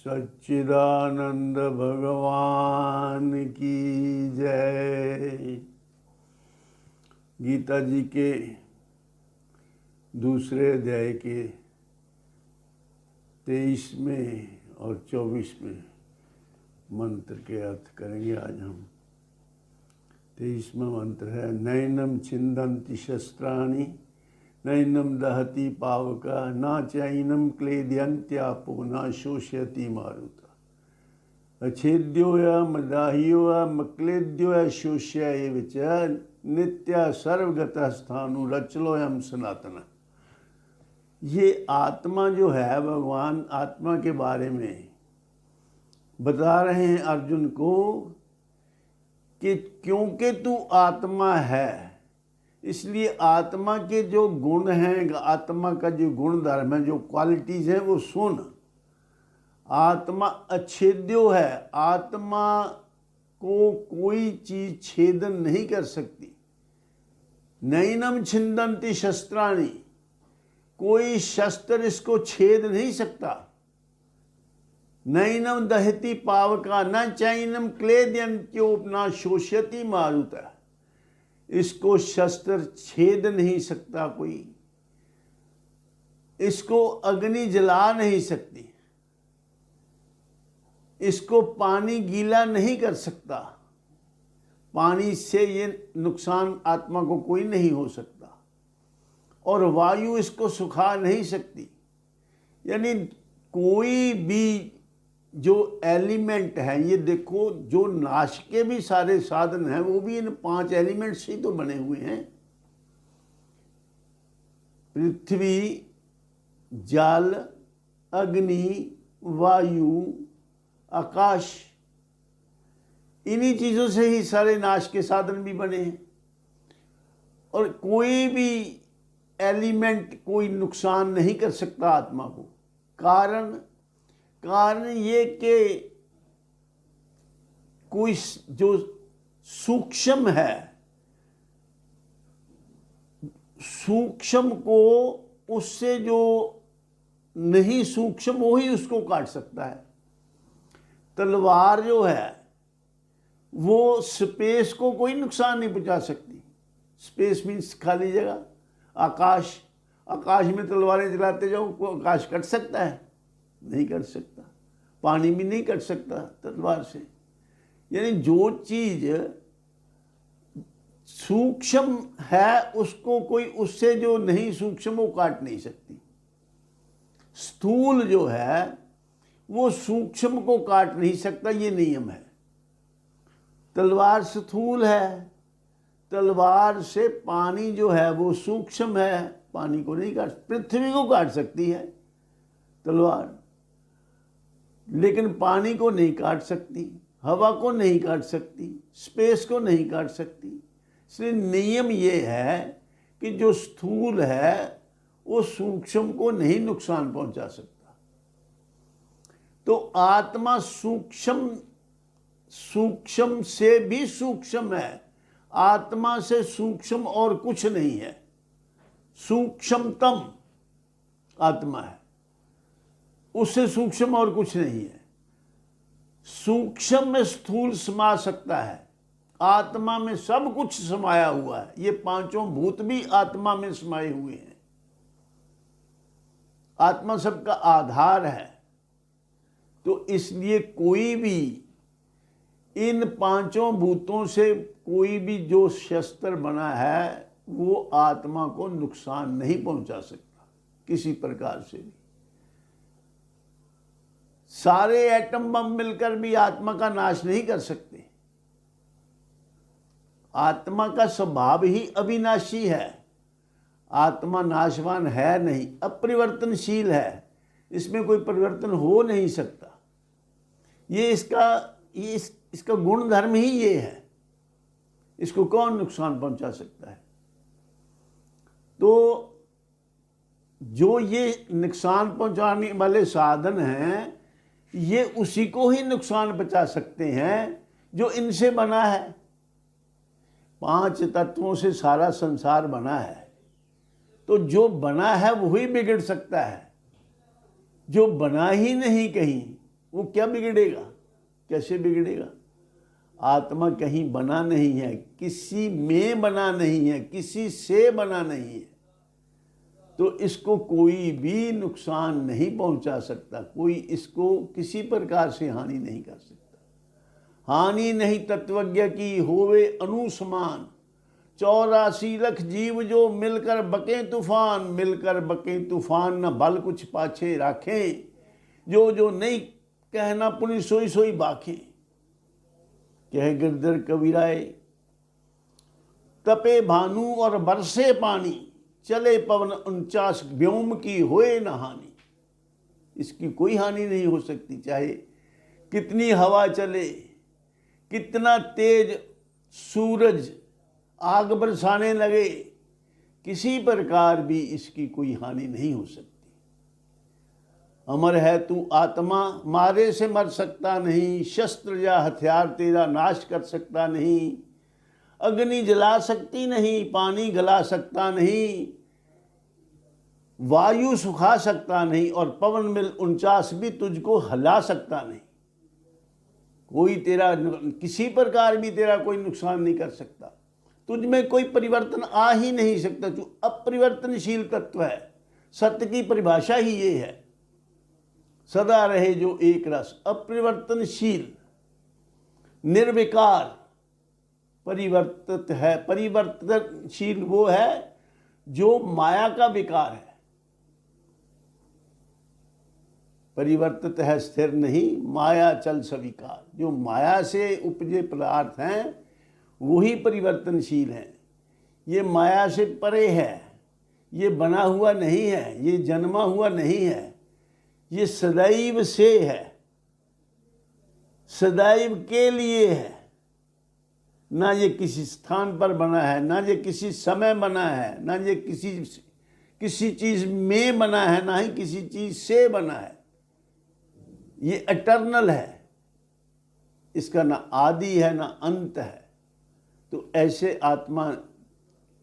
सच्चिदानंद भगवान की जय। गीता जी के दूसरे अध्याय के 23वें और 24वें मंत्र के अर्थ करेंगे आज हम। 23वां मंत्र है, नैनम छिन्दन्ति शस्त्राणि नैनम दहति पावका न चैनम क्लेद्यन्त्यापो न शोषयति मारुता अच्छेद्यो मदाह्यो मक्लेद्यो शोष्य एव च नित्य सर्वगतः स्थाणु रचलोयम सनातन। ये आत्मा जो है, भगवान आत्मा के बारे में बता रहे हैं अर्जुन को कि क्योंकि तू आत्मा है, इसलिए आत्मा के जो गुण हैं, आत्मा का जो गुण धर्म है, जो क्वालिटीज़ हैं, वो सुन। आत्मा अच्छेद्यो है, आत्मा को कोई चीज़ छेदन नहीं कर सकती। नैनम छिन्दन्ति शस्त्राणि, कोई शस्त्र इसको छेद नहीं सकता। नैनम दहति पावका न चैनम क्लेद्यन्त्यो न शोष्यति मारुता, इसको शस्त्र छेद नहीं सकता कोई, इसको अग्नि जला नहीं सकती, इसको पानी गीला नहीं कर सकता। पानी से ये नुकसान आत्मा को कोई नहीं हो सकता, और वायु इसको सुखा नहीं सकती। यानी कोई भी जो एलिमेंट है, ये देखो जो नाश के भी सारे साधन हैं वो भी इन 5 एलिमेंट से ही तो बने हुए हैं। पृथ्वी, जल, अग्नि, वायु, आकाश, इन्हीं चीज़ों से ही सारे नाश के साधन भी बने हैं। और कोई भी एलिमेंट कोई नुकसान नहीं कर सकता आत्मा को। कारण ये कि कोई जो सूक्ष्म है, सूक्ष्म को उससे जो नहीं सूक्ष्म वो ही उसको काट सकता है। तलवार जो है वो स्पेस को कोई नुकसान नहीं पहुंचा सकती। स्पेस मीन्स खाली जगह। आकाश में तलवारें चलाते जाओ, को आकाश कट सकता है? नहीं कट सकता। पानी भी नहीं कट सकता तलवार से। यानी जो चीज सूक्ष्म है उसको कोई उससे जो नहीं सूक्ष्म वो काट नहीं सकती। स्थूल जो है वो सूक्ष्म को काट नहीं सकता, ये नियम है। तलवार स्थूल है, तलवार से पानी जो है वो सूक्ष्म है, पानी को नहीं काट, पृथ्वी को काट सकती है तलवार, लेकिन पानी को नहीं काट सकती, हवा को नहीं काट सकती, स्पेस को नहीं काट सकती। इसलिए नियम ये है कि जो स्थूल है वो सूक्ष्म को नहीं नुकसान पहुंचा सकता। तो आत्मा सूक्ष्म से भी सूक्ष्म है। आत्मा से सूक्ष्म और कुछ नहीं है। सूक्ष्मतम आत्मा है, उससे सूक्ष्म और कुछ नहीं है। सूक्ष्म में स्थूल समा सकता है, आत्मा में सब कुछ समाया हुआ है। ये 5 भूत भी आत्मा में समाये हुए हैं। आत्मा सबका आधार है। तो इसलिए कोई भी इन 5 भूतों से कोई भी जो शस्त्र बना है वो आत्मा को नुकसान नहीं पहुंचा सकता किसी प्रकार से भी। सारे एटम बम मिलकर भी आत्मा का नाश नहीं कर सकते। आत्मा का स्वभाव ही अविनाशी है। आत्मा नाशवान है नहीं, अपरिवर्तनशील है, इसमें कोई परिवर्तन हो नहीं सकता। ये इसका गुण धर्म ही ये है। इसको कौन नुकसान पहुंचा सकता है? तो जो ये नुकसान पहुंचाने वाले साधन हैं, ये उसी को ही नुकसान पहुंचा सकते हैं जो इनसे बना है। 5 तत्वों से सारा संसार बना है, तो जो बना है वही बिगड़ सकता है। जो बना ही नहीं कहीं वो क्या बिगड़ेगा, कैसे बिगड़ेगा? आत्मा कहीं बना नहीं है, किसी में बना नहीं है, किसी से बना नहीं है, तो इसको कोई भी नुकसान नहीं पहुंचा सकता, कोई इसको किसी प्रकार से हानि नहीं कर सकता। हानि नहीं तत्वज्ञ की होवे अनुसमान, 84 लाख जीव जो मिलकर बके तूफान, मिलकर बके तूफान न बल कुछ पाछे राखें, जो जो नहीं कहना पुनि सोई सोई बाखें। कह गिरधर कविराय, तपे भानु और बरसे पानी, चले पवन 49 व्योम की होए न हानि। इसकी कोई हानि नहीं हो सकती, चाहे कितनी हवा चले, कितना तेज सूरज आग बरसाने लगे, किसी प्रकार भी इसकी कोई हानि नहीं हो सकती। अमर है तू आत्मा, मारे से मर सकता नहीं, शस्त्र या हथियार तेरा नाश कर सकता नहीं, अग्नि जला सकती नहीं, पानी गला सकता नहीं, वायु सुखा सकता नहीं, और पवन मिल 49 भी तुझको हिला सकता नहीं। कोई तेरा किसी प्रकार भी तेरा कोई नुकसान नहीं कर सकता, तुझ में कोई परिवर्तन आ ही नहीं सकता। तू अपरिवर्तनशील तत्व है। सत्य की परिभाषा ही ये है, सदा रहे जो एक रस, अपरिवर्तनशील, निर्विकार, परिवर्तित है। परिवर्तनशील वो है जो माया का विकार है, परिवर्तित है स्थिर नहीं, माया चल स्वीकार। जो माया से उपजे पदार्थ हैं वही परिवर्तनशील हैं। ये माया से परे है, ये बना हुआ नहीं है, ये जन्मा हुआ नहीं है, ये सदैव से है, सदैव के लिए है। ना ये किसी स्थान पर बना है, ना ये किसी समय बना है, ना ये किसी चीज में बना है, ना ही किसी चीज से बना है। ये एटर्नल है, इसका ना आदि है ना अंत है। तो ऐसे आत्मा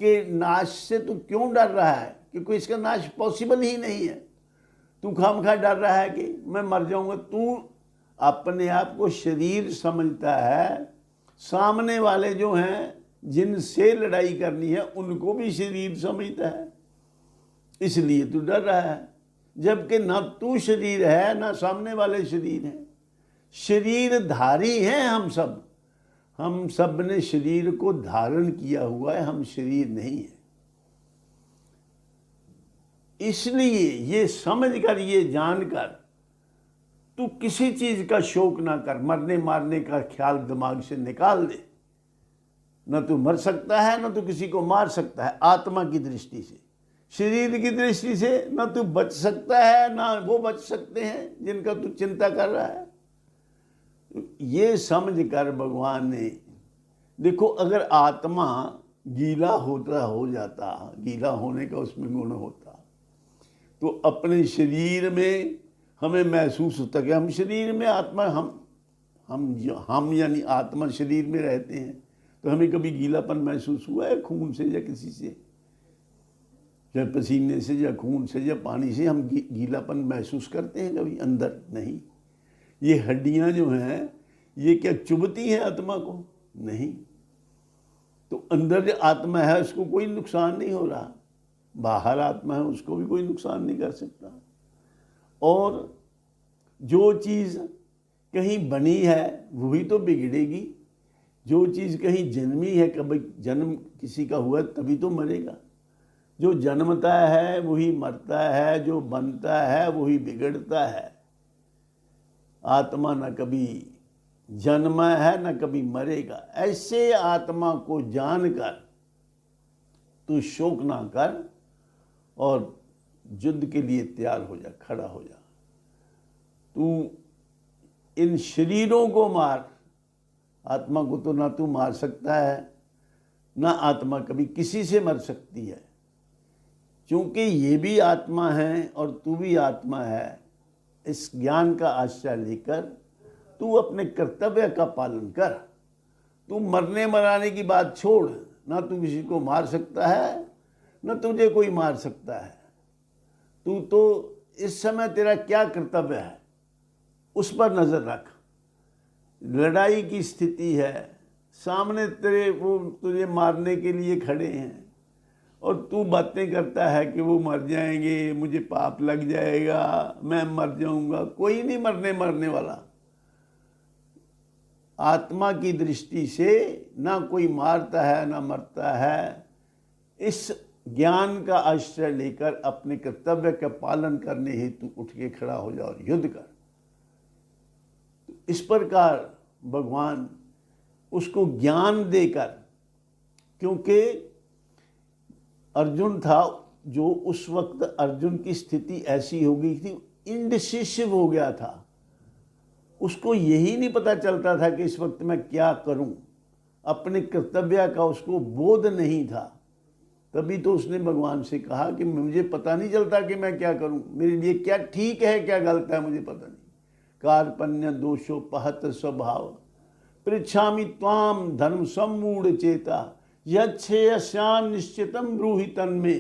के नाश से तू क्यों डर रहा है? क्योंकि इसका नाश पॉसिबल ही नहीं है। तू खामखा डर रहा है कि मैं मर जाऊंगा। तू अपने आप को शरीर समझता है, सामने वाले जो हैं जिनसे लड़ाई करनी है उनको भी शरीर समझता है, इसलिए तू डर रहा है। जबकि ना तू शरीर है ना सामने वाले शरीर हैं। शरीरधारी हैं हम सब ने शरीर को धारण किया हुआ है, हम शरीर नहीं है। इसलिए ये समझकर, ये जानकर तू किसी चीज का शोक ना कर, मरने मारने का ख्याल दिमाग से निकाल दे। न तू मर सकता है, न तू किसी को मार सकता है आत्मा की दृष्टि से। शरीर की दृष्टि से न तू बच सकता है, ना वो बच सकते हैं जिनका तू चिंता कर रहा है। ये समझ कर भगवान ने, देखो, अगर आत्मा गीला हो जाता, गीला होने का उसमें गुण होता, तो अपने शरीर में हमें महसूस होता कि हम शरीर में आत्मा, हम यानी आत्मा शरीर में रहते हैं। तो हमें कभी गीलापन महसूस हुआ है खून से या किसी से, या पसीने से या खून से या पानी से हम गीलापन महसूस करते हैं कभी? अंदर नहीं। ये हड्डियां जो हैं ये क्या चुभती हैं आत्मा को? नहीं। तो अंदर जो आत्मा है उसको कोई नुकसान नहीं हो रहा, बाहर आत्मा है उसको भी कोई नुकसान नहीं कर सकता। और जो चीज़ कहीं बनी है वही तो बिगड़ेगी, जो चीज़ कहीं जन्मी है, कभी जन्म किसी का हुआ तभी तो मरेगा। जो जन्मता है वही मरता है, जो बनता है वही बिगड़ता है। आत्मा न कभी जन्मा है न कभी मरेगा। ऐसे आत्मा को जानकर तू शोक ना कर और युद्ध के लिए तैयार हो जा, खड़ा हो जा। तू इन शरीरों को मार, आत्मा को तो ना तू मार सकता है, ना आत्मा कभी किसी से मर सकती है। क्योंकि ये भी आत्मा है और तू भी आत्मा है। इस ज्ञान का आश्रय लेकर तू अपने कर्तव्य का पालन कर। तू मरने मराने की बात छोड़, ना तू किसी को मार सकता है ना तुझे कोई मार सकता है। तू तो इस समय तेरा क्या कर्तव्य है उस पर नज़र रख। लड़ाई की स्थिति है, सामने तेरे वो तुझे मारने के लिए खड़े हैं और तू बातें करता है कि वो मर जाएंगे, मुझे पाप लग जाएगा, मैं मर जाऊंगा। कोई नहीं मरने वाला। आत्मा की दृष्टि से ना कोई मारता है ना मरता है। इस ज्ञान का आश्रय लेकर अपने कर्तव्य का पालन करने हेतु उठ के खड़ा हो जाओ और युद्ध कर। इस प्रकार भगवान उसको ज्ञान देकर, क्योंकि अर्जुन था जो उस वक्त अर्जुन की स्थिति ऐसी हो गई थी, इंडिसिसिव हो गया था। उसको यही नहीं पता चलता था कि इस वक्त मैं क्या करूं। अपने कर्तव्य का उसको बोध नहीं था। तभी तो उसने भगवान से कहा कि मुझे पता नहीं चलता कि मैं क्या करूं, मेरे लिए क्या ठीक है क्या गलत है मुझे पता नहीं। कार्पण्य दोषोपहत स्वभाव पृच्छामि त्वाम धर्म सम्मूढ़ चेता यच्छेयस्यान् निश्चितम ब्रूहि तन्मे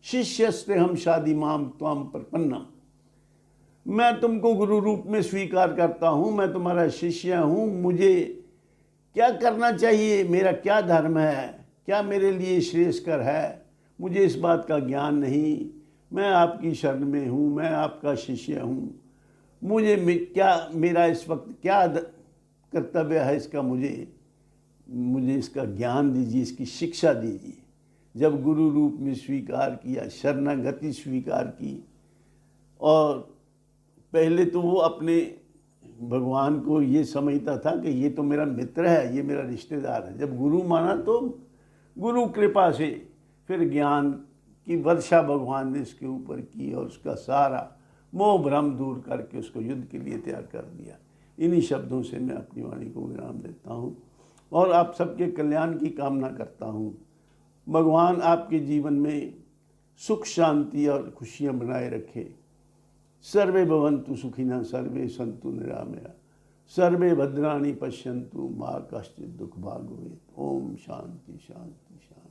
शिष्यस्ते हम शादी माम त्वाम प्रपन्नम। मैं तुमको गुरु रूप में स्वीकार करता हूँ, मैं तुम्हारा शिष्य हूँ। मुझे क्या करना चाहिए, मेरा क्या धर्म है, क्या मेरे लिए श्रेयस्कर है, मुझे इस बात का ज्ञान नहीं। मैं आपकी शरण में हूँ, मैं आपका शिष्य हूँ। मुझे क्या, मेरा इस वक्त क्या कर्तव्य है, इसका मुझे इसका ज्ञान दीजिए, इसकी शिक्षा दीजिए। जब गुरु रूप में स्वीकार किया, शरणागति स्वीकार की, और पहले तो वो अपने भगवान को ये समझता था कि ये तो मेरा मित्र है, ये मेरा रिश्तेदार है। जब गुरु माना तो गुरु कृपा से फिर ज्ञान की वर्षा भगवान ने इसके ऊपर की और उसका सारा मोह भ्रम दूर करके उसको युद्ध के लिए तैयार कर दिया। इन्हीं शब्दों से मैं अपनी वाणी को विराम देता हूँ और आप सबके कल्याण की कामना करता हूँ। भगवान आपके जीवन में सुख शांति और खुशियाँ बनाए रखे। सर्वे भवन्तु सुखिनः, सर्वे सन्तु निरामया, सर्वे भद्राणि पश्यन्तु मा कश्चित् दुःखभाग् भवेत्। ओम शांति शांति शांति।